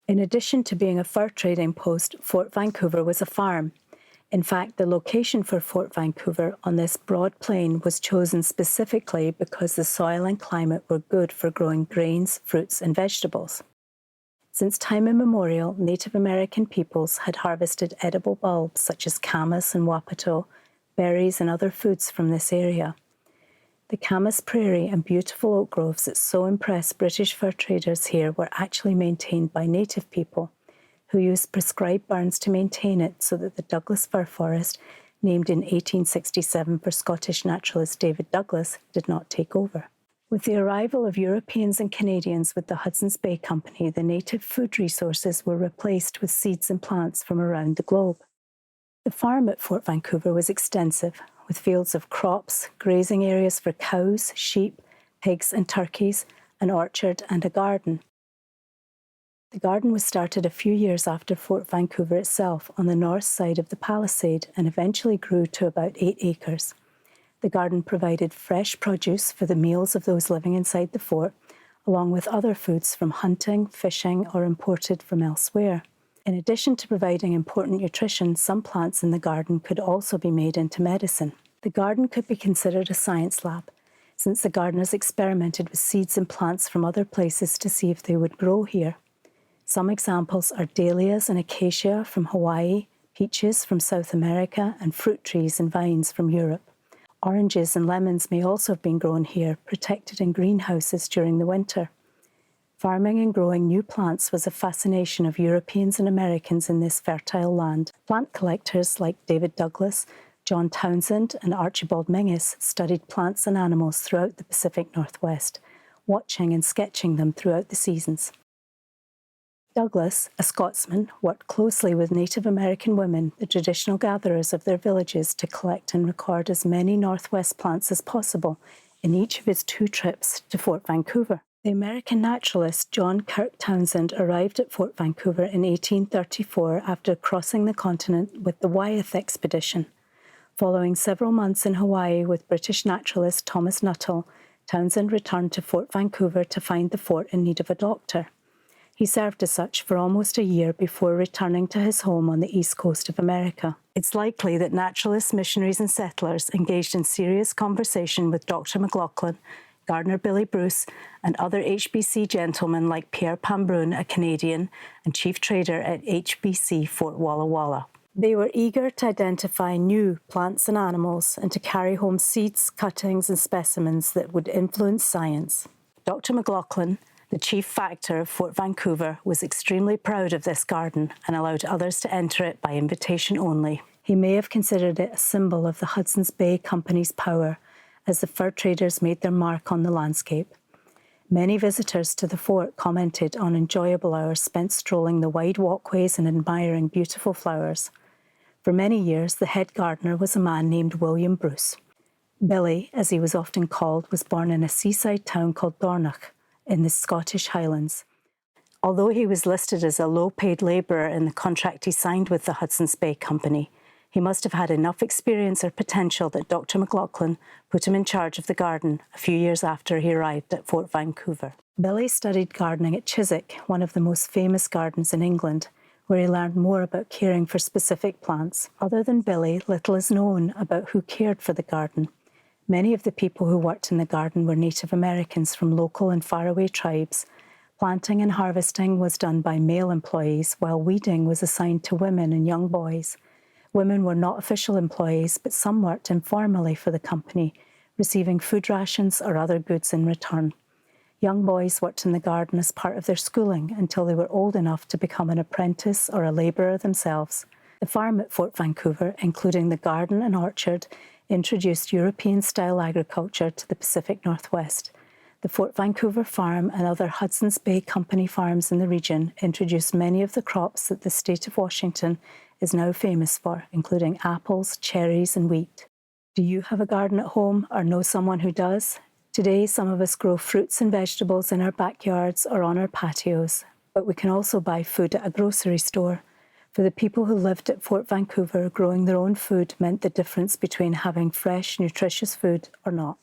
In addition to being a fur trading post, Fort Vancouver was a farm. In fact, the location for Fort Vancouver on this broad plain was chosen specifically because the soil and climate were good for growing grains, fruits, and vegetables. Since time immemorial, Native American peoples had harvested edible bulbs such as camas and wapato, berries, and other foods from this area. The camas prairie and beautiful oak groves that so impressed British fur traders here were actually maintained by native people, who used prescribed burns to maintain it so that the Douglas fir forest, named in 1867 for Scottish naturalist David Douglas, did not take over. With the arrival of Europeans and Canadians with the Hudson's Bay Company, the native food resources were replaced with seeds and plants from around the globe. The farm at Fort Vancouver was extensive, with fields of crops, grazing areas for cows, sheep, pigs and turkeys, an orchard and a garden. The garden was started a few years after Fort Vancouver itself on the north side of the palisade and eventually grew to about 8 acres. The garden provided fresh produce for the meals of those living inside the fort, along with other foods from hunting, fishing, or imported from elsewhere. In addition to providing important nutrition, some plants in the garden could also be made into medicine. The garden could be considered a science lab, since the gardeners experimented with seeds and plants from other places to see if they would grow here. Some examples are dahlias and acacia from Hawaii, peaches from South America, and fruit trees and vines from Europe. Oranges and lemons may also have been grown here, protected in greenhouses during the winter. Farming and growing new plants was a fascination of Europeans and Americans in this fertile land. Plant collectors like David Douglas, John Townsend, and Archibald Mingus studied plants and animals throughout the Pacific Northwest, watching and sketching them throughout the seasons. Douglas, a Scotsman, worked closely with Native American women, the traditional gatherers of their villages, to collect and record as many Northwest plants as possible in each of his 2 trips to Fort Vancouver. The American naturalist John Kirk Townsend arrived at Fort Vancouver in 1834 after crossing the continent with the Wyeth expedition. Following several months in Hawaii with British naturalist Thomas Nuttall, Townsend returned to Fort Vancouver to find the fort in need of a doctor. He served as such for almost a year before returning to his home on the east coast of America. It's likely that naturalists, missionaries and settlers engaged in serious conversation with Dr. McLaughlin, Gardener Billy Bruce, and other HBC gentlemen like Pierre Pambrun, a Canadian, and chief trader at HBC Fort Walla Walla. They were eager to identify new plants and animals and to carry home seeds, cuttings and specimens that would influence science. Dr. McLaughlin, the chief factor of Fort Vancouver, was extremely proud of this garden and allowed others to enter it by invitation only. He may have considered it a symbol of the Hudson's Bay Company's power as the fur traders made their mark on the landscape. Many visitors to the fort commented on enjoyable hours spent strolling the wide walkways and admiring beautiful flowers. For many years, the head gardener was a man named William Bruce. Billy, as he was often called, was born in a seaside town called Dornoch in the Scottish Highlands. Although he was listed as a low-paid labourer in the contract he signed with the Hudson's Bay Company, he must have had enough experience or potential that Dr. McLaughlin put him in charge of the garden a few years after he arrived at Fort Vancouver. Billy studied gardening at Chiswick, one of the most famous gardens in England, where he learned more about caring for specific plants. Other than Billy, little is known about who cared for the garden. Many of the people who worked in the garden were Native Americans from local and faraway tribes. Planting and harvesting was done by male employees, while weeding was assigned to women and young boys. Women were not official employees, but some worked informally for the company, receiving food rations or other goods in return. Young boys worked in the garden as part of their schooling until they were old enough to become an apprentice or a labourer themselves. The farm at Fort Vancouver, including the garden and orchard, introduced European-style agriculture to the Pacific Northwest. The Fort Vancouver farm and other Hudson's Bay Company farms in the region introduced many of the crops that the state of Washington is now famous for, including apples, cherries, and wheat. Do you have a garden at home or know someone who does? Today, some of us grow fruits and vegetables in our backyards or on our patios, but we can also buy food at a grocery store. For the people who lived at Fort Vancouver, growing their own food meant the difference between having fresh, nutritious food or not.